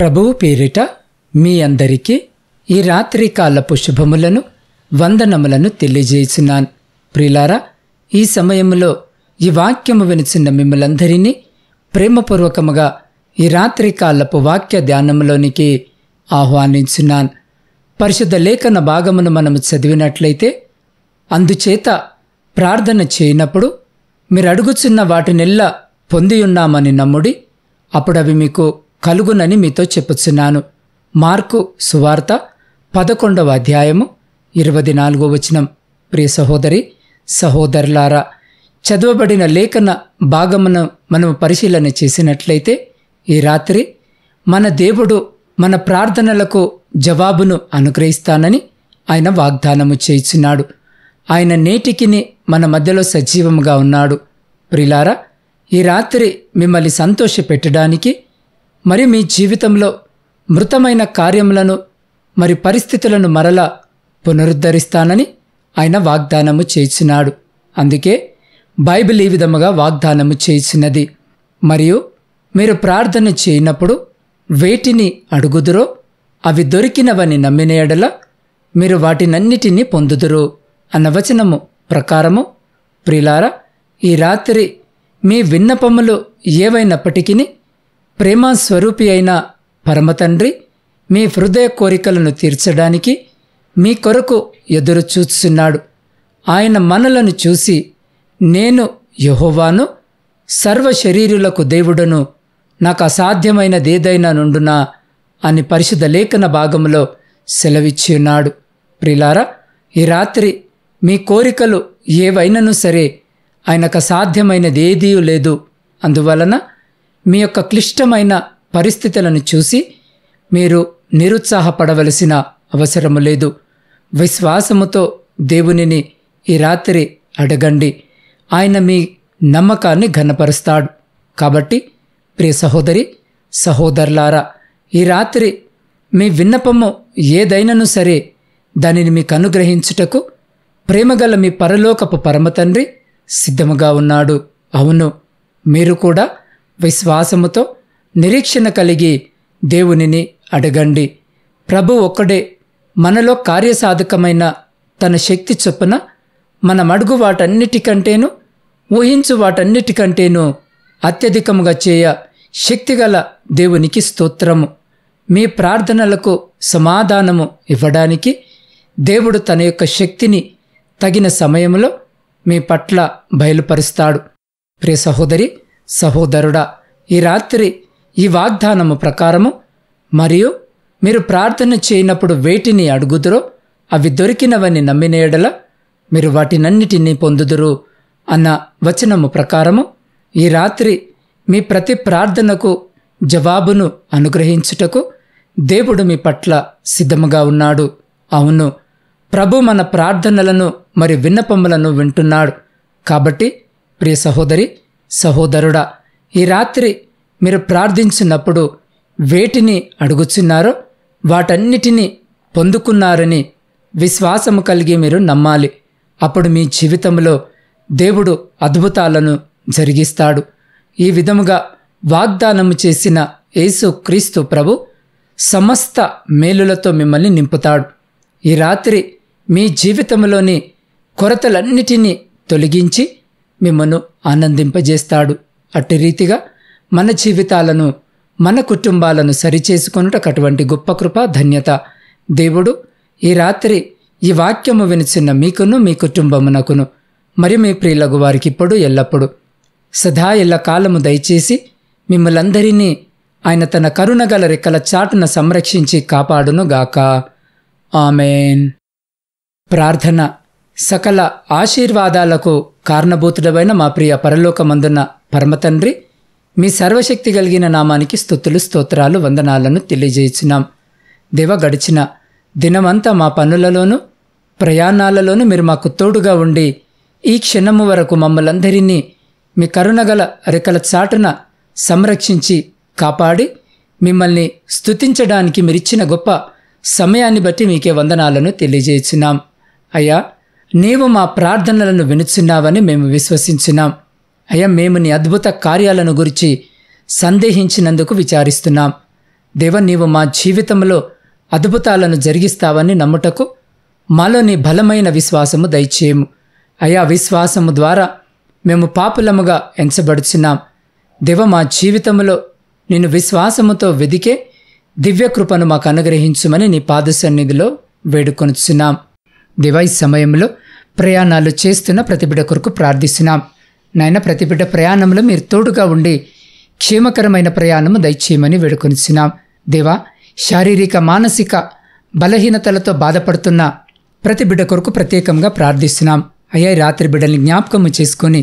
ప్రభువు పేరిట మీ అందరికీ ఈ రాత్రి కాలపు శుభములను వందనములను తెలియజేయుచున్నాను. ప్రియులారా, ఈ సమయంలో ఈ వాక్యము వినుచున్న మిమ్మలందరినీ ప్రేమపూర్వకముగా ఈ రాత్రి కాలపు వాక్య ధ్యానములోనికి ఆహ్వానించున్నాను. పరిశుద్ధ లేఖన భాగమును మనము చదివినట్లయితే, అందుచేత ప్రార్థన చేయనప్పుడు మీరు అడుగుచున్న వాటినెల్లా పొందియున్నామని నమ్ముడి, అప్పుడవి మీకు కలుగునని మీతో చెప్పుచున్నాను. మార్కు సువార్త 11వ అధ్యాయము 24వ వచనం. ప్రియ సహోదరి సహోదరులారా, చదవబడిన లేఖన భాగమును మనము పరిశీలన చేసినట్లయితే, ఈ రాత్రి మన దేవుడు మన ప్రార్థనలకు జవాబును అనుగ్రహిస్తానని ఆయన వాగ్దానము చేయుచున్నాడు. ఆయన నేటికిని మన మధ్యలో సజీవముగా ఉన్నాడు. ప్రియులారా, ఈ రాత్రి మిమ్మల్ని సంతోషపెట్టడానికి, మరి మీ జీవితంలో మృతమైన కార్యములను మరి పరిస్థితులను మరలా పునరుద్ధరిస్తానని ఆయన వాగ్దానము చేయుచున్నాడు. అందుకే బైబిల్ ఈ విధముగా వాగ్దానము చేయుచున్నది, మరియు మీరు ప్రార్థన చేయనప్పుడు వేటిని అడుగుదురో అవి దొరికినవని నమ్మిన యెడల మీరు వాటినన్నిటినీ పొందుదురు అన్న వచనము ప్రకారము, ప్రియులారా, ఈ రాత్రి మీ విన్నపములు ఏవైనప్పటికీ ప్రేమ స్వరూపి అయిన పరమతండ్రి మీ హృదయ కోరికలను తీర్చడానికి మీ కొరకు ఎదురు చూస్తున్నాడు. ఆయన మనలను చూసి, నేను యెహోవాను, సర్వ శరీరులకు దేవుడను, నాకు అసాధ్యమైనదేదైనా నుండునా అని పరిశుద్ధ లేఖన భాగంలో సెలవిచ్చి ఉన్నాడు. ప్రియులారా, ఈ రాత్రి మీ కోరికలు ఏవైనను సరే ఆయనకు అసాధ్యమైనది ఏదీ లేదు. అందువలన మీ యొక్క క్లిష్టమైన పరిస్థితులను చూసి మీరు నిరుత్సాహపడవలసిన అవసరము లేదు. విశ్వాసముతో దేవునిని ఈ రాత్రి అడగండి. ఆయన మీ నమ్మకాన్ని ఘనపరుస్తాడు. కాబట్టి ప్రియ సహోదరి సహోదరులారా, ఈ రాత్రి మీ విన్నపము ఏదైనను సరే దానిని మీకు అనుగ్రహించుటకు ప్రేమగల మీ పరలోకపు పరమతండ్రి సిద్ధముగా ఉన్నాడు. అవును, మీరు కూడా విశ్వాసముతో నిరీక్షణ కలిగి దేవునిని అడగండి. ప్రభు ఒక్కడే మనలో కార్యసాధకమైన తన శక్తి చొప్పున మనం అడుగు వాటన్నిటికంటేను ఊహించు వాటన్నిటికంటేను అత్యధికముగా చేయ శక్తిగల దేవునికి స్తోత్రము. మీ ప్రార్థనలకు సమాధానము ఇవ్వడానికి దేవుడు తన యొక్క శక్తిని తగిన సమయంలో మీ పట్ల బయలుపరుస్తాడు. ప్రియ సహోదరి సహోదరుడా, ఈ రాత్రి ఈ వాగ్దానము ప్రకారము, మరియు మీరు ప్రార్థన చేయనప్పుడు వేటిని అడుగుదురో అవి దొరికినవని నమ్మిన యెడల మీరు వాటినన్నిటినీ పొందుదురు అన్న వచనము ప్రకారము, ఈ రాత్రి మీ ప్రతి ప్రార్థనకు జవాబును అనుగ్రహించుటకు దేవుడు మీ పట్ల సిద్ధముగా ఉన్నాడు. అవును, ప్రభు మన ప్రార్థనలను మరి విన్నపములను వింటున్నాడు. కాబట్టి ప్రియ సహోదరి సహోదరుడా, ఈ రాత్రి మీరు ప్రార్థించినప్పుడు వేటిని అడుగుచున్నారో వాటన్నిటినీ పొందుకున్నారని విశ్వాసము కలిగి మీరు నమ్మాలి. అప్పుడు మీ జీవితంలో దేవుడు అద్భుతాలను జరిగిస్తాడు. ఈ విధముగా వాగ్దానము చేసిన యేసు క్రీస్తు ప్రభు సమస్త మేలులతో మిమ్మల్ని నింపుతాడు. ఈ రాత్రి మీ జీవితంలోని కొరతలన్నిటినీ తొలగించి మిమ్మను ఆనందింపజేస్తాడు. అట్టి రీతిగా మన జీవితాలను మన కుటుంబాలను సరిచేసుకొనుటకు అటువంటి గొప్ప కృప ధన్యత దేవుడు ఈ రాత్రి ఈ వాక్యము వినిచున్న మీకును మీ కుటుంబమునకును మరి మీ ప్రియులకు వారికి ఇప్పుడు ఎల్లప్పుడు సదా ఎల్ల కాలము దయచేసి మిమ్మలందరినీ ఆయన తన కరుణగల రెక్కల చాటున సంరక్షించి కాపాడునుగాక. ఆమెన్. ప్రార్థన. సకల ఆశీర్వాదాలకు కారణభూతుడమైన మా ప్రియ పరలోకమందున్న పరమతండ్రి, మీ సర్వశక్తి కలిగిన నామానికి స్తుతులు స్తోత్రాలు వందనాలను తెలియజేయుచున్నాం. దేవ, గడిచిన దినమంతా మా పనులలోనూ ప్రయాణాలలోనూ మీరు మాకు తోడుగా ఉండి ఈ క్షణము వరకు మమ్మలందరినీ మీ కరుణగల రెక్కల చాటున సంరక్షించి కాపాడి మిమ్మల్ని స్తుతించడానికి మీరిచ్చిన గొప్ప సమయాన్ని బట్టి మీకే వందనాలను తెలియజేయుచున్నాం. అయ్యా, నీవు మా ప్రార్థనలను వినుచున్నావని మేము విశ్వసించున్నాం. అయ్యా, మేము నీ అద్భుత కార్యాలను గురించి సందేహించినందుకు విచారిస్తున్నాం. దేవ, నీవు మా జీవితంలో అద్భుతాలను జరిగిస్తావని నమ్ముటకు మాలో నీ బలమైన విశ్వాసము దయచేయము. అయా, విశ్వాసము ద్వారా మేము పాపులముగా ఎంచబడుచున్నాం. దేవ, మా జీవితంలో నిన్ను విశ్వాసముతో వెదికే దివ్యకృపను మాకు అనుగ్రహించుమని నీ పాద సన్నిధిలో వేడుకొనుచున్నాం. దేవ, ఈ సమయంలో ప్రయాణాలు చేస్తున్న ప్రతి బిడ్డ కొరకు ప్రార్థిస్తున్నాం. నాయన, ప్రతి బిడ్డ ప్రయాణంలో మీరు తోడుగా ఉండి క్షేమకరమైన ప్రయాణము దయచేయమని వేడుకొనిచున్నాం. దేవా, శారీరక మానసిక బలహీనతలతో బాధపడుతున్న ప్రతి బిడ్డ కొరకు ప్రత్యేకంగా ప్రార్థిస్తున్నాం. అయ్యా, రాత్రి బిడ్డల్ని జ్ఞాపకము చేసుకుని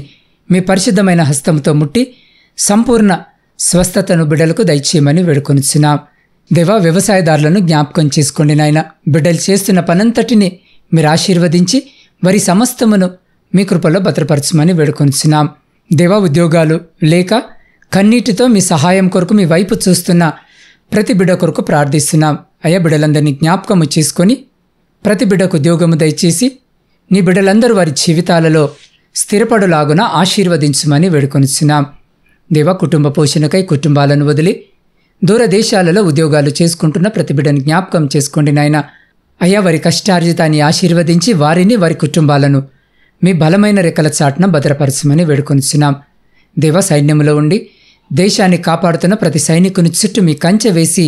మీ పరిశుద్ధమైన హస్తంతో ముట్టి సంపూర్ణ స్వస్థతను బిడ్డలకు దయచేయమని వేడుకొనిచున్నాం. దేవా, వ్యవసాయదారులను జ్ఞాపకం చేసుకోండి నాయన. బిడ్డలు చేస్తున్న పనంతటిని మీరు ఆశీర్వదించి వారి సమస్తమును మీ కృపలో భద్రపరచమని వేడుకొనిచున్నాం. దేవా, ఉద్యోగాలు లేక కన్నీటితో మీ సహాయం కొరకు మీ వైపు చూస్తున్న ప్రతి బిడ్డ కొరకు ప్రార్థిస్తున్నాం. అయ్యా, బిడ్డలందరినీ జ్ఞాపకము చేసుకొని ప్రతి బిడ్డకు ఉద్యోగము దయచేసి నీ బిడ్డలందరూ వారి జీవితాలలో స్థిరపడులాగున ఆశీర్వదించమని వేడుకొనిచున్నాం. దేవా, కుటుంబ పోషణకై కుటుంబాలను వదిలి దూరదేశాలలో ఉద్యోగాలు చేసుకుంటున్న ప్రతి బిడ్డను జ్ఞాపకం చేసుకోండి నాయన. అయ్యా, వారి కష్టార్జితాన్ని ఆశీర్వదించి వారిని వారి కుటుంబాలను మీ బలమైన రెక్కల చాటున భద్రపరచమని వేడుకొనిచున్నాం. దేవ, సైన్యంలో ఉండి దేశాన్ని కాపాడుతున్న ప్రతి సైనికుని చుట్టూ మీ కంచె వేసి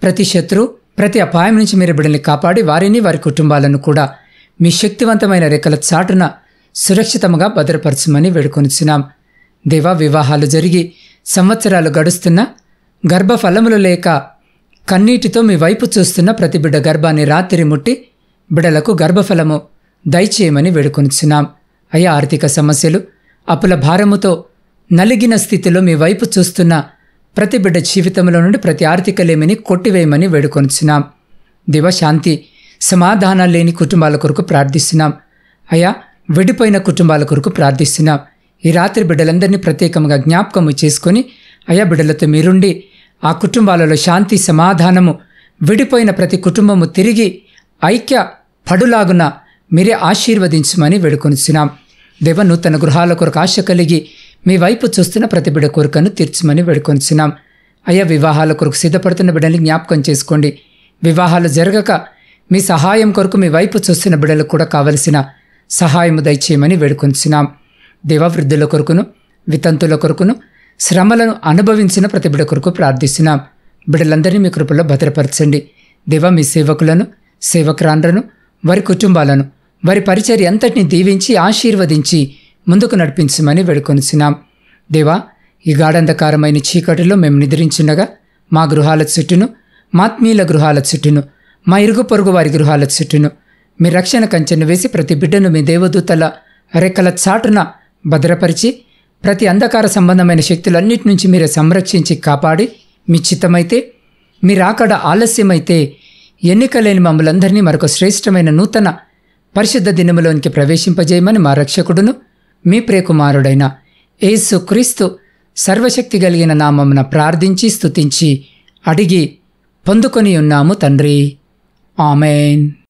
ప్రతి శత్రు ప్రతి అపాయం నుంచి మీరు బిడ్డల్ని కాపాడి వారిని వారి కుటుంబాలను కూడా మీ శక్తివంతమైన రెక్కల చాటున సురక్షితంగా భద్రపరచమని వేడుకొనిచున్నాం. దేవా, వివాహాలు జరిగి సంవత్సరాలు గడుస్తున్నా గర్భఫలములు లేక కన్నీటితో మీ వైపు చూస్తున్న ప్రతి బిడ్డ గర్భాన్ని రాత్రి ముట్టి బిడ్డలకు గర్భఫలము దయచేయమని వేడుకొనిచున్నాం. అయ్యా, ఆర్థిక సమస్యలు అప్పుల భారముతో నలిగిన స్థితిలో మీ వైపు చూస్తున్న ప్రతి బిడ్డ జీవితంలో నుండి ప్రతి ఆర్థిక లేమిని కొట్టివేయమని వేడుకొనిచున్నాం. దేవ, శాంతి సమాధానాలు లేని కుటుంబాల కొరకు ప్రార్థిస్తున్నాం. అయ్యా, విడిపోయిన కుటుంబాల కొరకు ప్రార్థిస్తున్నాం. ఈ రాత్రి బిడ్డలందరినీ ప్రత్యేకంగా జ్ఞాపకము చేసుకొని అయ్యా, బిడ్డలతో మీరుండి ఆ కుటుంబాలలో శాంతి సమాధానము, విడిపోయిన ప్రతి కుటుంబము తిరిగి ఐక్య పడులాగున మీరే ఆశీర్వదించమని వేడుకొనిచున్నాం. దేవ, నూతన గృహాల కొరకు ఆశ కలిగి మీ వైపు చూస్తున్న ప్రతి బిడ్డ కోరికను తీర్చమని వేడుకొనిచున్నాం. అయ్యా, వివాహాల కొరకు సిద్ధపడుతున్న బిడ్డల్ని జ్ఞాపకం చేసుకోండి. వివాహాలు జరగక మీ సహాయం కొరకు మీ వైపు చూస్తున్న బిడ్డలకు కూడా కావలసిన సహాయము దయచేయమని వేడుకొనిచున్నాం. దేవ, వృద్ధుల కొరకును వితంతుల కొరకును శ్రమలను అనుభవించిన ప్రతి బిడ్డ కొరకు ప్రార్థిస్తున్నాం. బిడ్డలందరినీ మీ కృపలో భద్రపరచండి. దేవ, మీ సేవకులను సేవకురాండ్రను వారి కుటుంబాలను వారి పరిచర్య అంతటిని దీవించి ఆశీర్వదించి ముందుకు నడిపించమని వేడుకొనిచున్నాం. దేవా, ఈ గాఢంధకారమైన చీకటిలో మేము నిద్రించుండగా మా గృహాల చుట్టూను, మాత్మీయుల గృహాల చుట్టూను, మా ఇరుగు పొరుగు వారి గృహాల చుట్టూను మీ రక్షణ కంచెను వేసి ప్రతి బిడ్డను మీ దేవదూతల రెక్కల చాటున భద్రపరిచి ప్రతి అంధకార సంబంధమైన శక్తులన్నిటి నుంచి మీరే సంరక్షించి కాపాడి మీ చిత్తమైతే మీ రాకడ ఆలస్యమైతే ఎన్నికలేని మమ్మలందరినీ మరొక శ్రేష్టమైన నూతన పరిశుద్ధ దినములోనికి ప్రవేశింపజేయమని మా రక్షకుడును మీ ప్రియకుమారుడైన యేసు క్రీస్తు సర్వశక్తి కలిగిన నామమున ప్రార్థించి స్తుతించి అడిగి పొందుకొని ఉన్నాము తండ్రి. ఆమెన్.